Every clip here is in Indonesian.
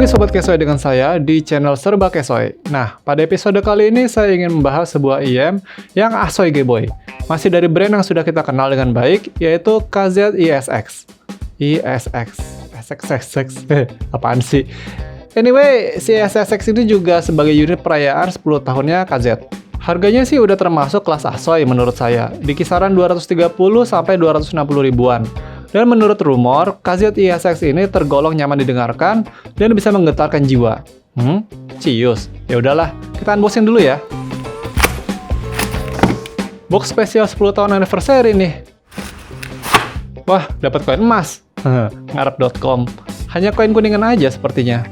lagi Sobat Kesoy dengan saya di channel Serba Kesoy. Nah, pada episode kali ini saya ingin membahas sebuah IM yang asoy geboy. Masih dari brand yang sudah kita kenal dengan baik, yaitu KZ ESX. Apaan sih? Anyway, si ESX ini juga sebagai unit perayaan 10 tahunnya KZ. Harganya sih udah termasuk kelas asoy menurut saya, di kisaran 230 sampai 260 ribuan. Dan menurut rumor, KZ ESX ini tergolong nyaman didengarkan dan bisa menggetarkan jiwa. Cius. Ya udahlah, kita unboxing dulu ya. Box spesial 10 tahun anniversary nih. Wah, dapat koin emas. Ngarep.com. Hanya koin kuningan aja sepertinya.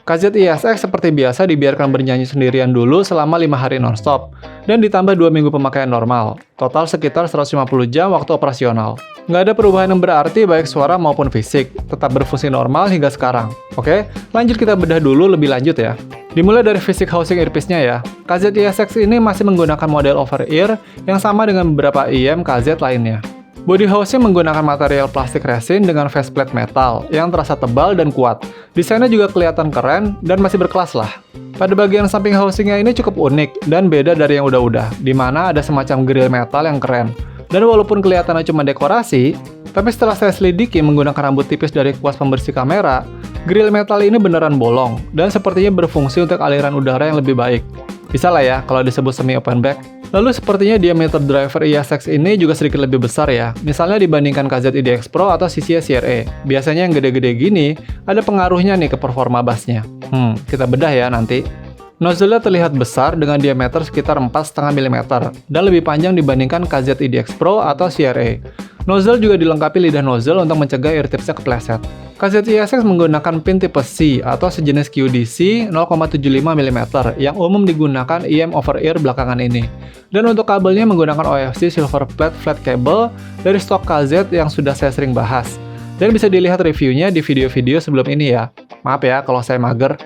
KZ ESX seperti biasa dibiarkan bernyanyi sendirian dulu selama 5 hari nonstop, dan ditambah 2 minggu pemakaian normal, total sekitar 150 jam waktu operasional. Nggak ada perubahan yang berarti baik suara maupun fisik, tetap berfungsi normal hingga sekarang. Oke, lanjut kita bedah dulu lebih lanjut ya. Dimulai dari fisik housing earpiece-nya ya. KZ ESX ini masih menggunakan model over-ear yang sama dengan beberapa IM KZ lainnya. Body housing menggunakan material plastik resin dengan faceplate metal yang terasa tebal dan kuat. Desainnya juga kelihatan keren dan masih berkelas lah. Pada bagian samping housingnya ini cukup unik dan beda dari yang udah-udah, di mana ada semacam grill metal yang keren. Dan walaupun kelihatannya cuma dekorasi, tapi setelah saya selidiki menggunakan rambut tipis dari kuas pembersih kamera, grill metal ini beneran bolong dan sepertinya berfungsi untuk aliran udara yang lebih baik. Bisa lah ya kalau disebut semi open back. Lalu sepertinya diameter driver ESX ini juga sedikit lebih besar ya, misalnya dibandingkan KZ IDX Pro atau CCS CRE. Biasanya yang gede-gede gini, ada pengaruhnya nih ke performa bassnya. Kita bedah ya nanti. Nozzle-nya terlihat besar dengan diameter sekitar 4,5 mm, dan lebih panjang dibandingkan KZ IDX Pro atau CRE. Nozzle juga dilengkapi lidah nozzle untuk mencegah ear tips-nya kepleset. KZ ESX menggunakan pin tipe C atau sejenis QDC 0,75 mm yang umum digunakan IM over-ear belakangan ini. Dan untuk kabelnya menggunakan OFC silver plate flat cable dari stok KZ yang sudah saya sering bahas. Dan bisa dilihat reviewnya di video-video sebelum ini ya. Maaf ya kalau saya mager.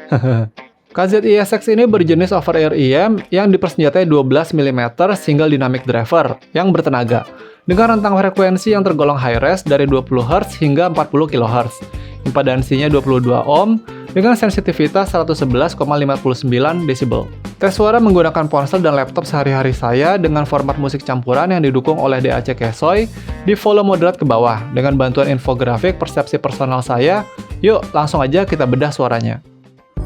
KZ ESX ini berjenis over-ear IM yang dipersenjatai 12 mm single dynamic driver yang bertenaga, dengan rentang frekuensi yang tergolong high-res dari 20 Hz hingga 40 kHz. Impedansinya 22 ohm dengan sensitivitas 111,59 dB. Tes suara menggunakan ponsel dan laptop sehari-hari saya dengan format musik campuran yang didukung oleh DAC Kesoy di volume moderat ke bawah dengan bantuan infografik persepsi personal saya. Yuk, langsung aja kita bedah suaranya.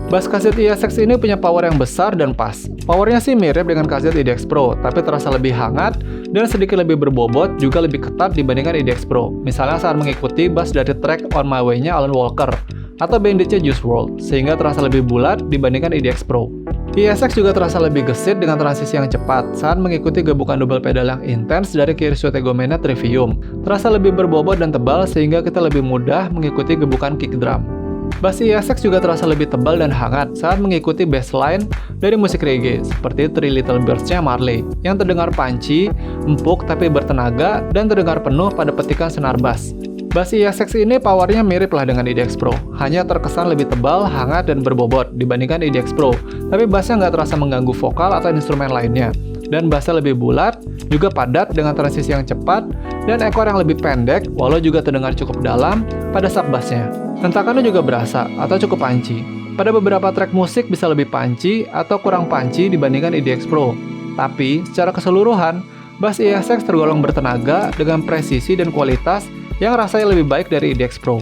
Bass KZ ESX ini punya power yang besar dan pas. Powernya sih mirip dengan KZ IDX Pro, tapi terasa lebih hangat dan sedikit lebih berbobot, juga lebih ketat dibandingkan IDX Pro. Misalnya saat mengikuti bass dari track On My Way-nya Alan Walker, atau banditnya Juice WRLD, sehingga terasa lebih bulat dibandingkan IDX Pro. ESX juga terasa lebih gesit dengan transisi yang cepat saat mengikuti gebukan double pedal yang intens dari Kirsu Tegomena Trivium. Terasa lebih berbobot dan tebal sehingga kita lebih mudah mengikuti gebukan kick drum. Bass ESX juga terasa lebih tebal dan hangat saat mengikuti bassline dari musik reggae seperti Three Little Birds-nya Marley yang terdengar punchy, empuk tapi bertenaga dan terdengar penuh pada petikan senar bass. Bass ESX ini powernya mirip lah dengan IDX Pro, hanya terkesan lebih tebal, hangat, dan berbobot dibandingkan IDX Pro, tapi bassnya nggak terasa mengganggu vokal atau instrumen lainnya. Dan bassnya lebih bulat, juga padat dengan transisi yang cepat, dan ekor yang lebih pendek, walau juga terdengar cukup dalam pada sub-bassnya. Hentakannya juga berasa, atau cukup punchy. Pada beberapa track musik bisa lebih punchy atau kurang punchy dibandingkan IDX Pro. Tapi, secara keseluruhan, bass ESX tergolong bertenaga dengan presisi dan kualitas yang rasanya lebih baik dari IDX Pro.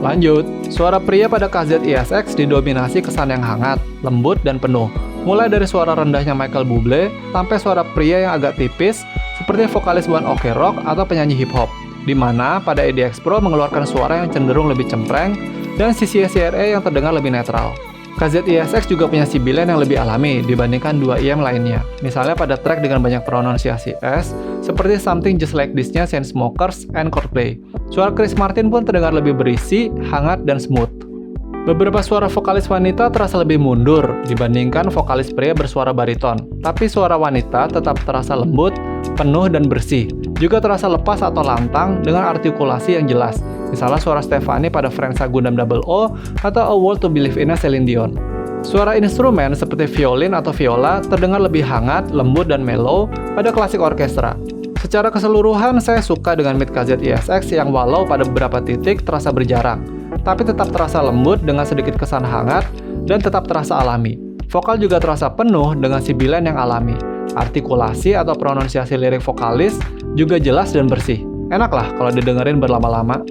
Lanjut, suara pria pada KZ ESX didominasi kesan yang hangat, lembut, dan penuh. Mulai dari suara rendahnya Michael Bublé sampai suara pria yang agak tipis seperti vokalis One Ok Rock atau penyanyi hip hop, di mana pada IDX Pro mengeluarkan suara yang cenderung lebih cempreng dan CCS CRE yang terdengar lebih netral. KZ ESX juga punya sibilan yang lebih alami dibandingkan dua IM lainnya, misalnya pada track dengan banyak pronunsiasi S seperti Something Just Like This-nya Chainsmokers and Coldplay. Suara Chris Martin pun terdengar lebih berisi, hangat, dan smooth. Beberapa suara vokalis wanita terasa lebih mundur dibandingkan vokalis pria bersuara bariton, tapi suara wanita tetap terasa lembut, penuh, dan bersih. Juga terasa lepas atau lantang dengan artikulasi yang jelas, misalnya suara Stefani pada Frenza Gundam Double O atau A World to Believe In-nya Celine Dion. Suara instrumen seperti violin atau viola terdengar lebih hangat, lembut, dan mellow pada klasik orkestra. Secara keseluruhan, saya suka dengan mid KZ ESX yang walau pada beberapa titik terasa berjarak, tapi tetap terasa lembut dengan sedikit kesan hangat dan tetap terasa alami. Vokal juga terasa penuh dengan sibilan yang alami. Artikulasi atau pronunciasi lirik vokalis juga jelas dan bersih. Enak lah kalau didengerin berlama-lama.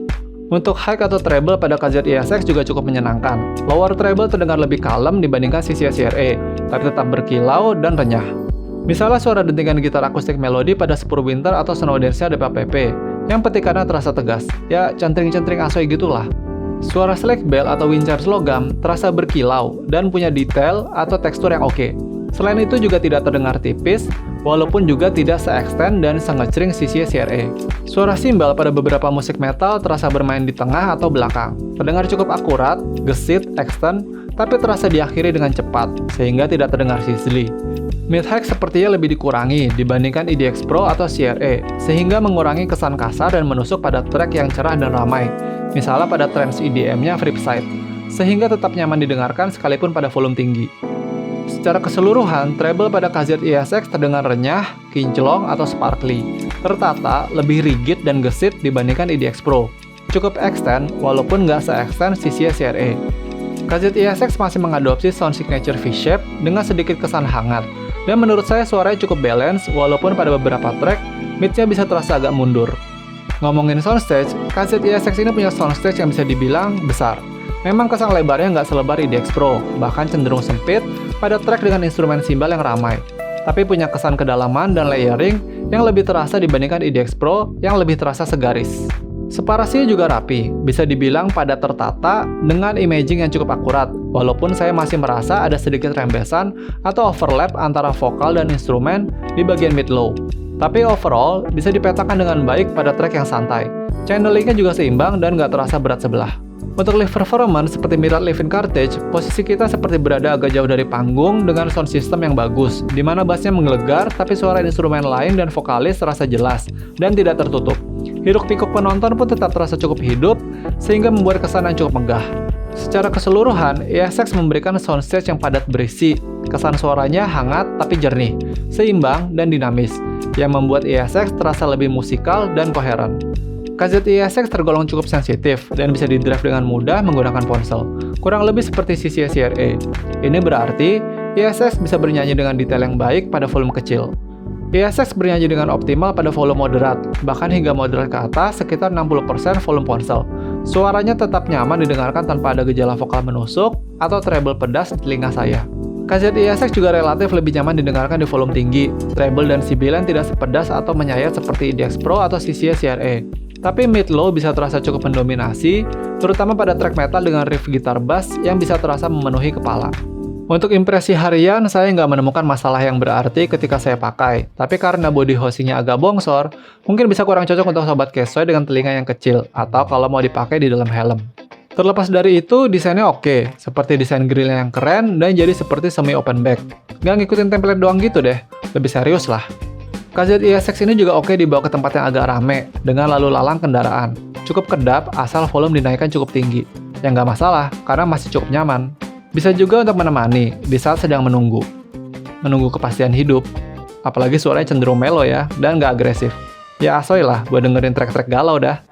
Untuk high atau treble pada KZ ESX juga cukup menyenangkan. Lower treble terdengar lebih kalem dibandingkan CCS CRE, tapi tetap berkilau dan renyah. Misalnya suara dentingan gitar akustik melodi pada Spurwinter atau Snowdance-nya DPPP, yang petikannya terasa tegas, ya centring-centring asoy gitulah. Suara slack bell atau wind charge logam terasa berkilau dan punya detail atau tekstur yang oke. Selain itu juga tidak terdengar tipis, walaupun juga tidak se-extend dan se-ngecring CCS CRE. Suara simbal pada beberapa musik metal terasa bermain di tengah atau belakang. Terdengar cukup akurat, gesit, extend, tapi terasa diakhiri dengan cepat, sehingga tidak terdengar sizzly. Mid-high sepertinya lebih dikurangi dibandingkan EDX Pro atau CRE, sehingga mengurangi kesan kasar dan menusuk pada track yang cerah dan ramai, misalnya pada trance EDM-nya Flipside, sehingga tetap nyaman didengarkan sekalipun pada volume tinggi. Secara keseluruhan, treble pada KZ ESX terdengar renyah, kinclong, atau sparkly, tertata, lebih rigid dan gesit dibandingkan EDX Pro. Cukup extend, walaupun nggak se-extend CCS CRE. KZ ESX masih mengadopsi sound signature V-shape dengan sedikit kesan hangat, dan menurut saya suaranya cukup balance walaupun pada beberapa track, mid-nya bisa terasa agak mundur. Ngomongin soundstage, KZ ESX ini punya soundstage yang bisa dibilang besar. Memang kesan lebarnya nggak selebar EDX Pro, bahkan cenderung sempit pada track dengan instrumen simbal yang ramai. Tapi punya kesan kedalaman dan layering yang lebih terasa dibandingkan EDX Pro yang lebih terasa segaris. Separasinya juga rapi, bisa dibilang pada tertata dengan imaging yang cukup akurat, walaupun saya masih merasa ada sedikit rembesan atau overlap antara vokal dan instrumen di bagian mid-low. Tapi overall, bisa dipetakan dengan baik pada track yang santai. Channelingnya juga seimbang dan nggak terasa berat sebelah. Untuk live performance seperti Mirror Live in Carthage, posisi kita seperti berada agak jauh dari panggung dengan sound system yang bagus, di mana bassnya menggelegar tapi suara instrumen lain dan vokalis terasa jelas dan tidak tertutup. Hiruk-pikuk penonton pun tetap terasa cukup hidup, sehingga membuat kesan yang cukup megah. Secara keseluruhan, ESX memberikan soundstage yang padat berisi, kesan suaranya hangat tapi jernih, seimbang dan dinamis, yang membuat ESX terasa lebih musikal dan koheren. KZ ESX tergolong cukup sensitif dan bisa di-drive dengan mudah menggunakan ponsel, kurang lebih seperti CCS CRE. Ini berarti ESX bisa bernyanyi dengan detail yang baik pada volume kecil. ESX bernyanyi dengan optimal pada volume moderat, bahkan hingga moderat ke atas sekitar 60% volume ponsel. Suaranya tetap nyaman didengarkan tanpa ada gejala vokal menusuk atau treble pedas di telinga saya. KZ ESX juga relatif lebih nyaman didengarkan di volume tinggi, treble dan sibilan tidak sepedas atau menyayat seperti EDX Pro atau CCS CRE. Tapi mid-low bisa terasa cukup mendominasi, terutama pada track metal dengan riff gitar bass yang bisa terasa memenuhi kepala. Untuk impresi harian, saya nggak menemukan masalah yang berarti ketika saya pakai, tapi karena body housingnya agak bongsor, mungkin bisa kurang cocok untuk sobat casual dengan telinga yang kecil, atau kalau mau dipakai di dalam helm. Terlepas dari itu, desainnya oke, seperti desain grillnya yang keren dan jadi seperti semi open back. Nggak ngikutin template doang gitu deh, lebih serius lah. KZ ESX ini juga oke dibawa ke tempat yang agak rame, dengan lalu lalang kendaraan. Cukup kedap asal volume dinaikkan cukup tinggi. Ya nggak masalah, karena masih cukup nyaman. Bisa juga untuk menemani, di saat sedang menunggu kepastian hidup. Apalagi suaranya cenderung mellow ya, dan nggak agresif. Ya asoy lah, buat dengerin track-track galau dah.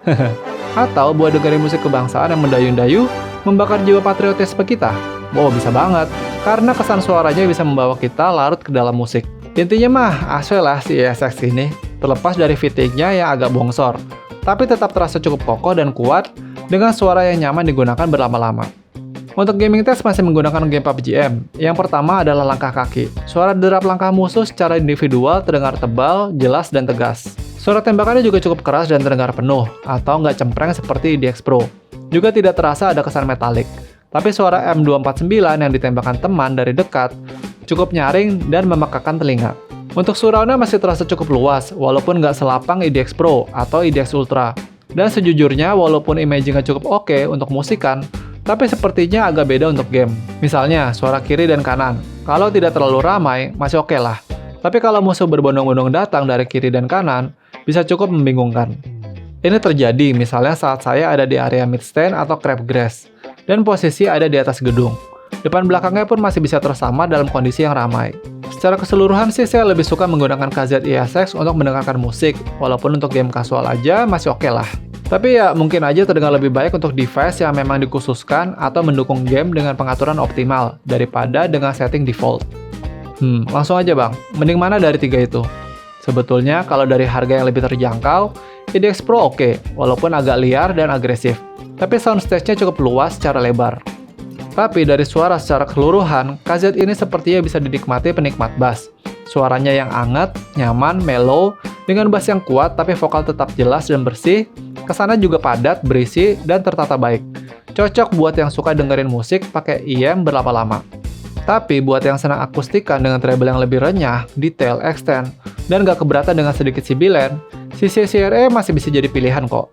Atau buat dengerin musik kebangsaan yang mendayu-dayu, membakar jiwa patriotisme kita. Oh, bisa banget, karena kesan suaranya bisa membawa kita larut ke dalam musik. Intinya mah, asoy lah si ESX ini, terlepas dari fittingnya yang agak bongsor, tapi tetap terasa cukup kokoh dan kuat dengan suara yang nyaman digunakan berlama-lama. Untuk gaming test masih menggunakan game PUBG M. Yang pertama adalah langkah kaki. Suara derap langkah musuh secara individual terdengar tebal, jelas, dan tegas. Suara tembakannya juga cukup keras dan terdengar penuh, atau nggak cempreng seperti EDX Pro. Juga tidak terasa ada kesan metalik. Tapi suara M249 yang ditembakkan teman dari dekat cukup nyaring dan memekakan telinga. Untuk surround-nya masih terasa cukup luas, walaupun nggak selapang EDX Pro atau EDX Ultra. Dan sejujurnya, walaupun imaging-nya cukup oke untuk musikan, tapi sepertinya agak beda untuk game. Misalnya, suara kiri dan kanan. Kalau tidak terlalu ramai, masih oke lah. Tapi kalau musuh berbondong-bondong datang dari kiri dan kanan, bisa cukup membingungkan. Ini terjadi misalnya saat saya ada di area midstand atau crabgrass, dan posisi ada di atas gedung. Depan belakangnya pun masih bisa tersama dalam kondisi yang ramai. Secara keseluruhan sih saya lebih suka menggunakan KZ-ESX untuk mendengarkan musik, walaupun untuk game kasual aja masih oke lah. Tapi ya mungkin aja terdengar lebih baik untuk device yang memang dikhususkan atau mendukung game dengan pengaturan optimal daripada dengan setting default. Langsung aja bang, mending mana dari tiga itu? Sebetulnya kalau dari harga yang lebih terjangkau, IDX Pro oke, walaupun agak liar dan agresif. Tapi soundstage-nya cukup luas secara lebar. Tapi dari suara secara keseluruhan, KZ ini sepertinya bisa dinikmati penikmat bass. Suaranya yang hangat, nyaman, mellow, dengan bass yang kuat tapi vokal tetap jelas dan bersih, kesannya juga padat, berisi, dan tertata baik. Cocok buat yang suka dengerin musik pakai IM berlama-lama. Tapi buat yang senang akustikan dengan treble yang lebih renyah, detail, extend, dan gak keberatan dengan sedikit sibilan, CC-CRE masih bisa jadi pilihan kok.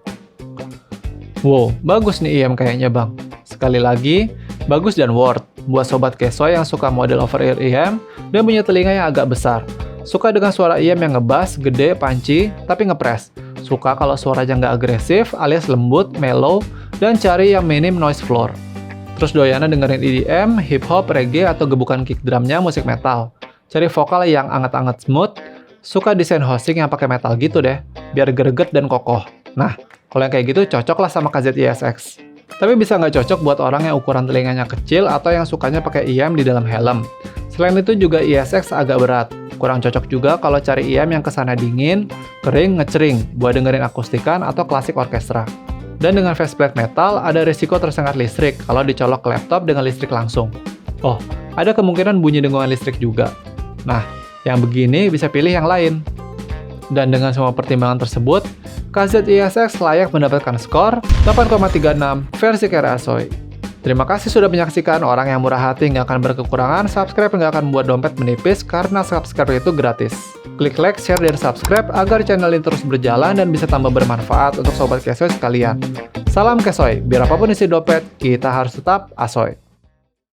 Wow, bagus nih IM kayaknya bang. Sekali lagi, bagus dan worth buat sobat Kesoy yang suka model over-ear IM dan punya telinga yang agak besar. Suka dengan suara IM yang ngebass, gede, punchy, tapi ngepres. Suka kalau suaranya nggak agresif alias lembut, mellow, dan cari yang minim noise floor. Terus doyannya dengerin EDM, hip-hop, reggae, atau gebukan kick drumnya musik metal. Cari vokal yang anget-anget smooth, suka desain hosting yang pakai metal gitu deh, biar greget dan kokoh. Nah, kalau yang kayak gitu cocok lah sama KZ-ESX. Tapi bisa nggak cocok buat orang yang ukuran telinganya kecil atau yang sukanya pakai IM di dalam helm. Selain itu juga ESX agak berat. Kurang cocok juga kalau cari IM yang kesannya dingin, kering, ngecering buat dengerin akustikan atau klasik orkestra. Dan dengan faceplate metal, ada risiko tersengat listrik kalau dicolok ke laptop dengan listrik langsung. Oh, ada kemungkinan bunyi dengungan listrik juga. Nah, yang begini bisa pilih yang lain. Dan dengan semua pertimbangan tersebut, KZ-ESX layak mendapatkan skor 8,36 versi Kera Asoy. Terima kasih sudah menyaksikan. Orang yang murah hati nggak akan berkekurangan, subscribe nggak akan membuat dompet menipis karena subscribe itu gratis. Klik like, share, dan subscribe agar channel ini terus berjalan dan bisa tambah bermanfaat untuk sobat Kesoy sekalian. Salam Kesoy, biar apapun isi dompet, kita harus tetap Asoy.